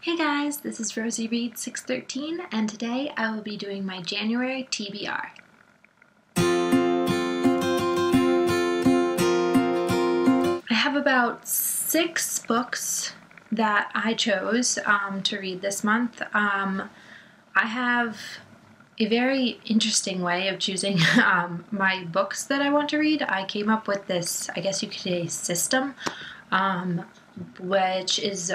Hey guys, this is Rosie Reed 613 and today I will be doing my January TBR. I have about 6 books that I chose to read this month. I have a very interesting way of choosing my books that I want to read. I came up with this, I guess you could say, system, which is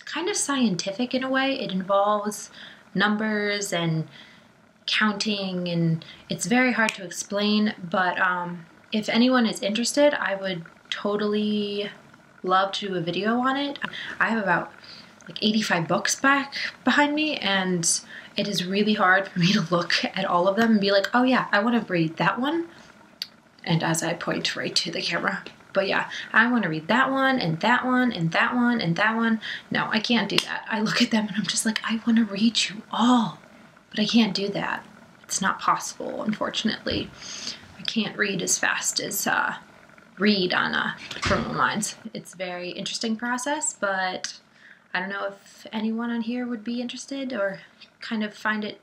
kind of scientific in a way. It involves numbers and counting, and it's very hard to explain, but if anyone is interested, I would totally love to do a video on it. I have about like 85 books behind me, and it is really hard for me to look at all of them and be like, oh yeah, I want to read that one, and as I point right to the camera. But yeah, I want to read that one, and that one, and that one, and that one. No, I can't do that. I look at them and I'm just like, I want to read you all. But I can't do that. It's not possible, unfortunately. I can't read as fast as read on Criminal Minds. It's a very interesting process, but I don't know if anyone on here would be interested or kind of find it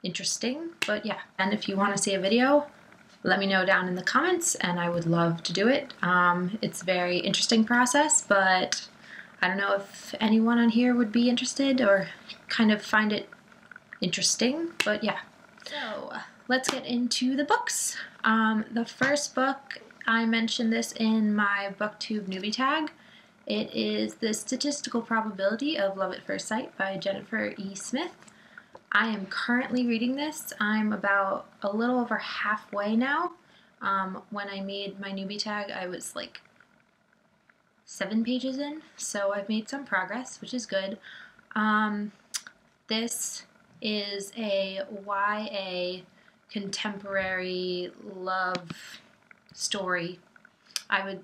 interesting. But yeah, and if you want to see a video, let me know down in the comments and I would love to do it. It's a very interesting process, but I don't know if anyone on here would be interested or kind of find it interesting, but yeah. So let's get into the books. The first book, I mentioned this in my BookTube newbie tag. It is The Statistical Probability of Love at First Sight by Jennifer E. Smith. I am currently reading this. I'm about a little over halfway now. When I made my newbie tag, I was like 7 pages in, so I've made some progress, which is good. This is a YA contemporary love story. I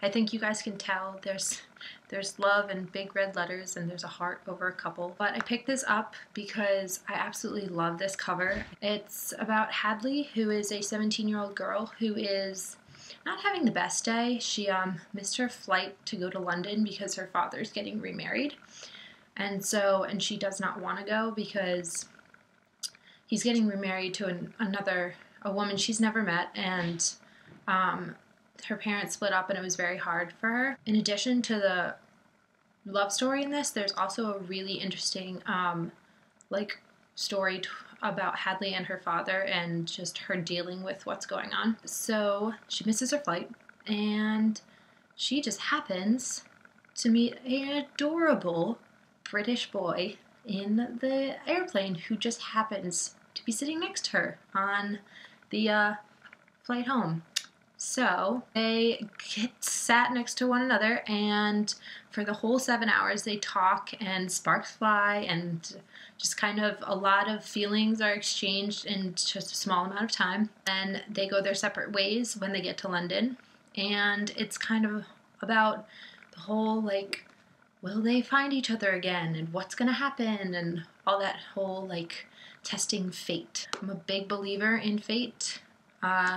think you guys can tell there's love in big red letters and there's a heart over a couple. But I picked this up because I absolutely love this cover. It's about Hadley, who is a 17-year-old girl who is not having the best day. She missed her flight to go to London because her father's getting remarried. And she does not want to go because he's getting remarried to a woman she's never met, and her parents split up and it was very hard for her. In addition to the love story in this, there's also a really interesting story about Hadley and her father and just her dealing with what's going on. So she misses her flight and she just happens to meet an adorable British boy in the airplane who just happens to be sitting next to her on the flight home. So they get sat next to one another, and for the whole 7 hours they talk and sparks fly and just kind of a lot of feelings are exchanged in just a small amount of time. And they go their separate ways when they get to London, and it's kind of about the whole will they find each other again and what's gonna happen and all that whole testing fate. I'm a big believer in fate,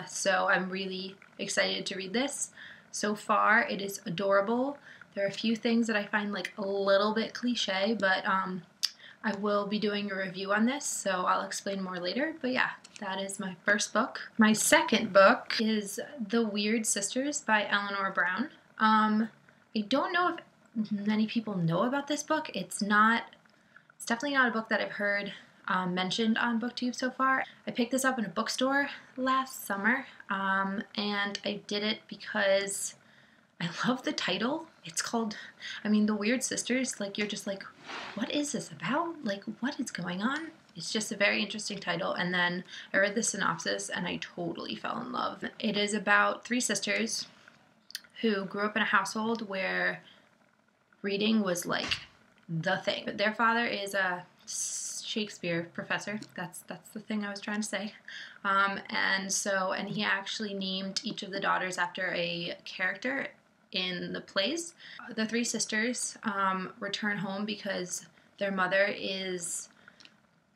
so I'm really excited to read this. So far it is adorable. There are a few things that I find a little bit cliche, but I will be doing a review on this, so I'll explain more later. But yeah, that is my first book. My second book is The Weird Sisters by Eleanor Brown. I don't know if many people know about this book. It's definitely not a book that I've heard mentioned on BookTube so far. I picked this up in a bookstore last summer, and I did it because I love the title. It's called, The Weird Sisters. You're just like, what is this about? What is going on? It's just a very interesting title, and then I read the synopsis and I totally fell in love. It is about 3 sisters who grew up in a household where reading was the thing. But their father is a Shakespeare professor. That's the thing I was trying to say. And he actually named each of the daughters after a character in the plays. The 3 sisters return home because their mother is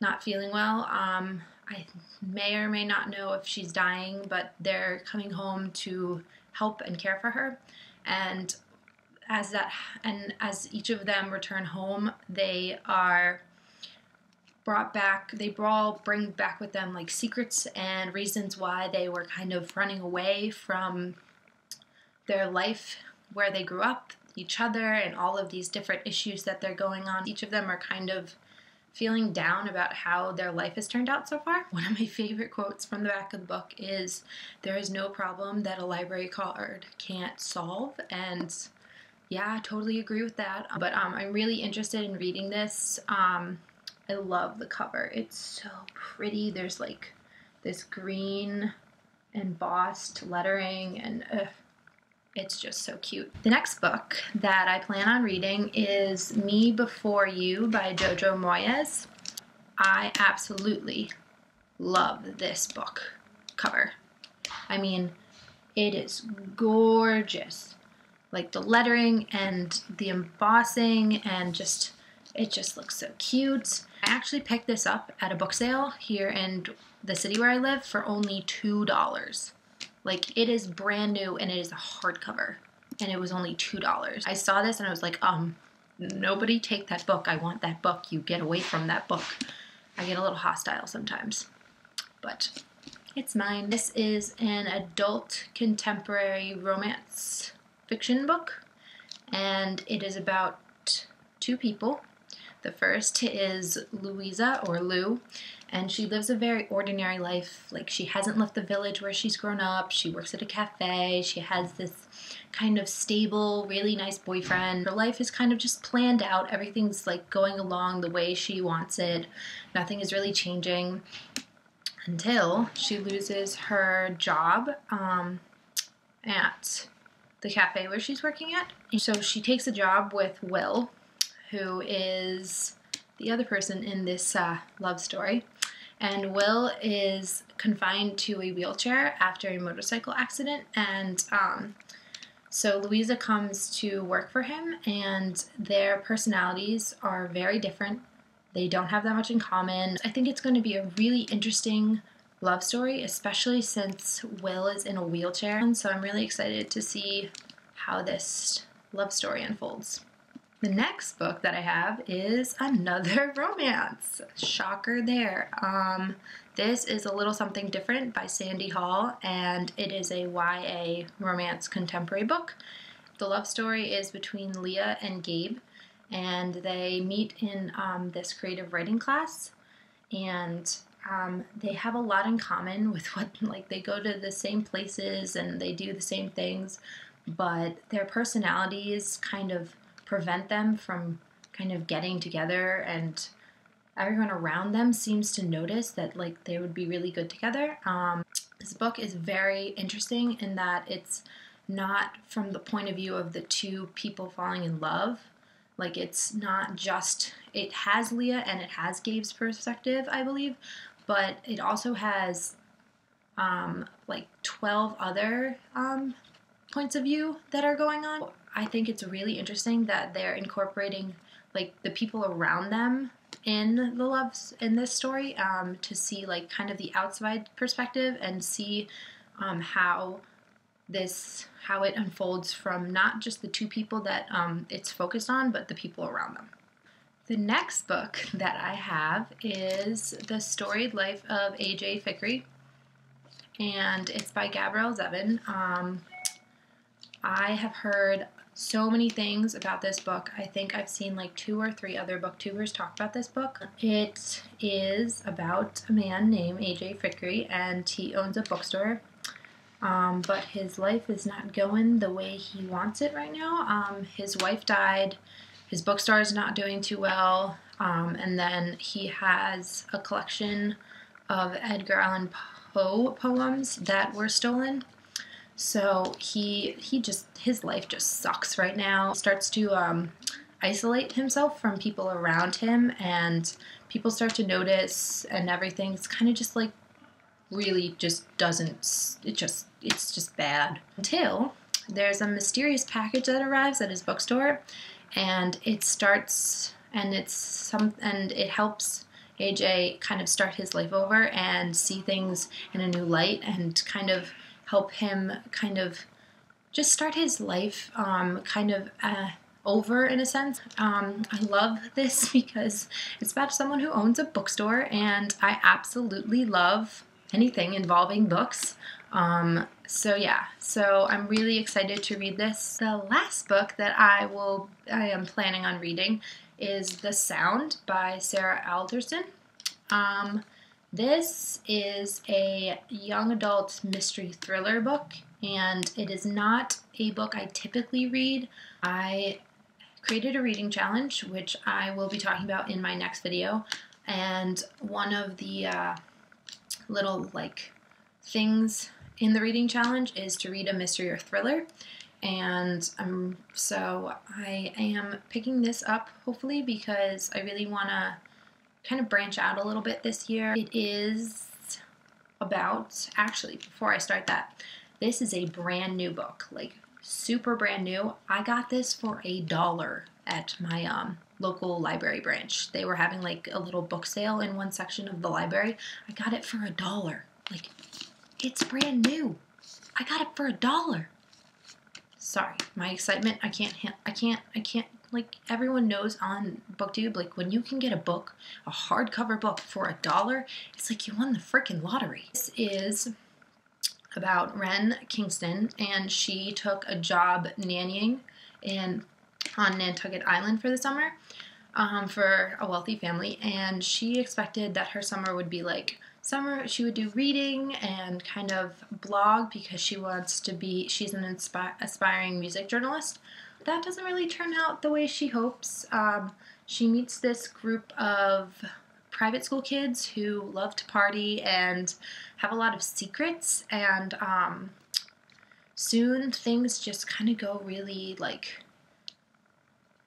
not feeling well. I may or may not know if she's dying, but they're coming home to help and care for her. And as each of them return home, they are brought back, they all bring back with them like secrets and reasons why they were kind of running away from their life where they grew up, each other, and all of these different issues that they're going on. Each of them are kind of feeling down about how their life has turned out so far. One of my favorite quotes from the back of the book is, "There is no problem that a library card can't solve," and yeah, I totally agree with that. But I'm really interested in reading this. I love the cover. It's so pretty. There's like this green embossed lettering, and it's just so cute. The next book that I plan on reading is Me Before You by Jojo Moyes. I absolutely love this book cover. I mean, it is gorgeous. Like the lettering and the embossing, and it just looks so cute. I actually picked this up at a book sale here in the city where I live for only $2. Like, it is brand new and it is a hardcover, and it was only $2. I saw this and I was like, nobody take that book. I want that book. You get away from that book. I get a little hostile sometimes, but it's mine. This is an adult contemporary romance fiction book, and it is about two people. The first is Louisa, or Lou, and she lives a very ordinary life. Like, she hasn't left the village where she's grown up. She works at a cafe. She has this kind of stable, really nice boyfriend. Her life is kind of just planned out. Everything's like going along the way she wants it. Nothing is really changing until she loses her job at the cafe where she's working at. So she takes a job with Will, who is the other person in this love story. And Will is confined to a wheelchair after a motorcycle accident, and so Louisa comes to work for him, and their personalities are very different. They don't have that much in common. I think it's going to be a really interesting love story, especially since Will is in a wheelchair, so I'm really excited to see how this love story unfolds. The next book that I have is another romance. Shocker there. This is A Little Something Different by Sandy Hall, and it is a YA romance contemporary book. The love story is between Leah and Gabe, and they meet in this creative writing class, and they have a lot in common with they go to the same places and they do the same things, but their personalities kind of prevent them from kind of getting together, and everyone around them seems to notice that they would be really good together. This book is very interesting in that it's not from the point of view of the two people falling in love. It's not just, it has Leah and it has Gabe's perspective, I believe, but it also has 12 other points of view that are going on. I think it's really interesting that they're incorporating the people around them in this story to see kind of the outside perspective and see how it unfolds from not just the two people that it's focused on, but the people around them. The next book that I have is The Storied Life of A.J. Fikri, and it's by Gabrielle Zevin. I have heard so many things about this book. I think I've seen 2 or 3 other booktubers talk about this book. It is about a man named A.J. Fikri, and he owns a bookstore, but his life is not going the way he wants it right now. His wife died, his bookstore is not doing too well, and then he has a collection of Edgar Allan Poe poems that were stolen. So his life just sucks right now. He starts to isolate himself from people around him, and people start to notice, and everything's kind of just really just doesn't, it's just bad. Until there's a mysterious package that arrives at his bookstore, and it helps AJ kind of start his life over and see things in a new light, and kind of help him kind of just start his life kind of over in a sense. I love this because it's about someone who owns a bookstore, and I absolutely love anything involving books. So yeah, so I'm really excited to read this. The last book that I am planning on reading is The Sound by Sarah Alderson. This is a young adult mystery thriller book, and it is not a book I typically read. I created a reading challenge, which I will be talking about in my next video, and one of the little things in the reading challenge is to read a mystery or thriller, and so I am picking this up hopefully because I really want to kind of branch out a little bit this year. It is about, actually, before I start that, this is a brand new book, like super brand new. I got this for $1 at my local library branch. They were having like a little book sale in one section of the library. I got it for $1. Like, it's brand new. I got it for $1. Sorry, my excitement, I can't, like, everyone knows on BookTube, like, when you can get a book, a hardcover book for $1, it's like you won the freaking lottery. This is about Wren Kingston, and she took a job nannying on Nantucket Island for the summer for a wealthy family, and she expected that her summer would be like she would do reading and kind of blog because she's an aspiring music journalist. That doesn't really turn out the way she hopes. She meets this group of private school kids who love to party and have a lot of secrets, and soon things just kind of go really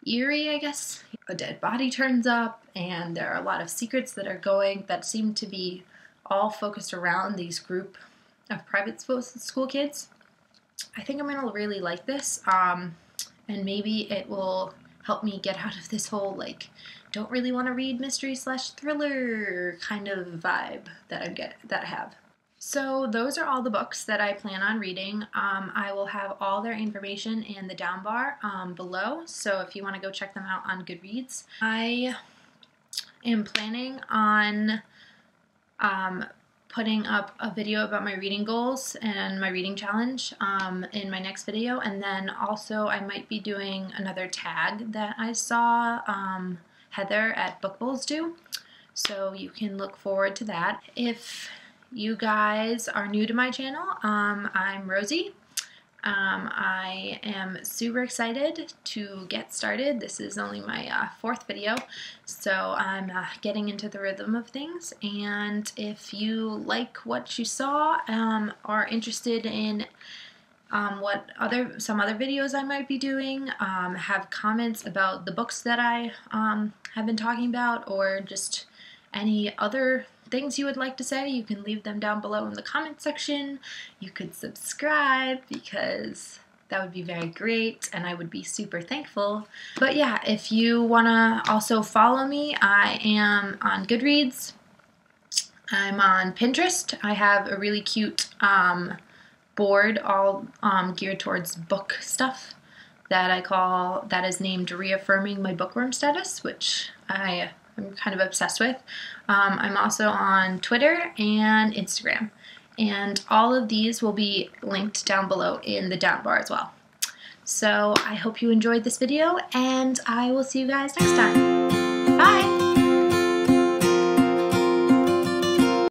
eerie, I guess. A dead body turns up, and there are a lot of secrets that seem to be all focused around these group of private school kids. I think I'm gonna really like this, and maybe it will help me get out of this whole don't really want to read mystery/thriller kind of vibe that I have. So those are all the books that I plan on reading. I will have all their information in the down bar below, so if you want to go check them out on Goodreads. I am planning on putting up a video about my reading goals and my reading challenge in my next video, and then also I might be doing another tag that I saw Heather at Book Bowls do, so you can look forward to that. If you guys are new to my channel, I'm Rosie. I am super excited to get started. This is only my 4th video, so I'm getting into the rhythm of things, and if you like what you saw, are interested in some other videos I might be doing, have comments about the books that I have been talking about, or just any other things you would like to say, you can leave them down below in the comment section. You could subscribe because that would be very great and I would be super thankful. But yeah, if you want to also follow me, I am on Goodreads. I'm on Pinterest. I have a really cute board all geared towards book stuff that is named Reaffirming My Bookworm Status, which I'm kind of obsessed with. I'm also on Twitter and Instagram, and all of these will be linked down below in the down bar as well. So I hope you enjoyed this video, and I will see you guys next time.